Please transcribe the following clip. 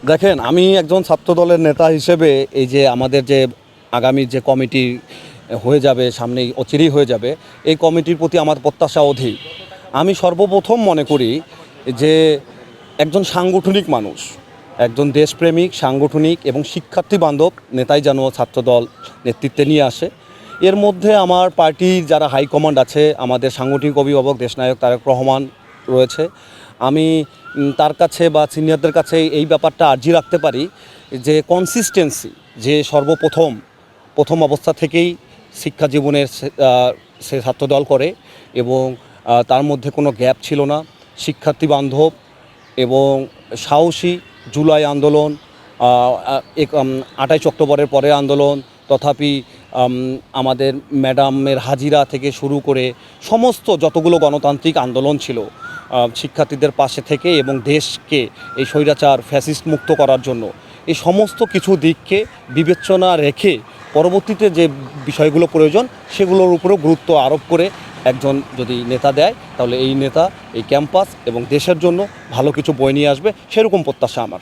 দেখেন, আমি একজন ছাত্রদলের নেতা হিসেবে এই যে আমাদের যে আগামী যে কমিটি হয়ে যাবে, সামনেই অচিরেই হয়ে যাবে, এই কমিটির প্রতি আমার প্রত্যাশা অধিক। আমি সর্বপ্রথম মনে করি যে একজন সাংগঠনিক মানুষ, একজন দেশপ্রেমিক, সাংগঠনিক এবং শিক্ষার্থী বান্ধব নেতাই যেন ছাত্রদল নেতৃত্বে নিয়ে আসে। এর মধ্যে আমার পার্টির যারা হাইকমান্ড আছে, আমাদের সাংগঠনিক অভিভাবক দেশনায়ক তারেক রহমান রয়েছে। আমি তার কাছে বা সিনিয়রদের কাছে এই ব্যাপারটা আর্জি রাখতে পারি যে কনসিস্টেন্সি, যে প্রথম অবস্থা থেকেই শিক্ষা জীবনের সে ছাত্রদল করে এবং তার মধ্যে কোনো গ্যাপ ছিল না। শিক্ষার্থী বান্ধব এবং সাহসী জুলাই আন্দোলন, 28 অক্টোবরের পরের আন্দোলন, তথাপি আমাদের ম্যাডামের হাজিরা থেকে শুরু করে সমস্ত যতগুলো গণতান্ত্রিক আন্দোলন ছিল, শিক্ষার্থীদের পাশে থেকে এবং দেশকে এই স্বৈরাচার ফ্যাসিস্ট মুক্ত করার জন্য এই সমস্ত কিছু দিককে বিবেচনা রেখে পরবর্তীতে যে বিষয়গুলো প্রয়োজন সেগুলোর উপরেও গুরুত্ব আরোপ করে একজন যদি নেতা দেয়, তাহলে এই নেতা এই ক্যাম্পাস এবং দেশের জন্য ভালো কিছু বয়ে নিয়ে আসবে, সেরকম প্রত্যাশা আমার।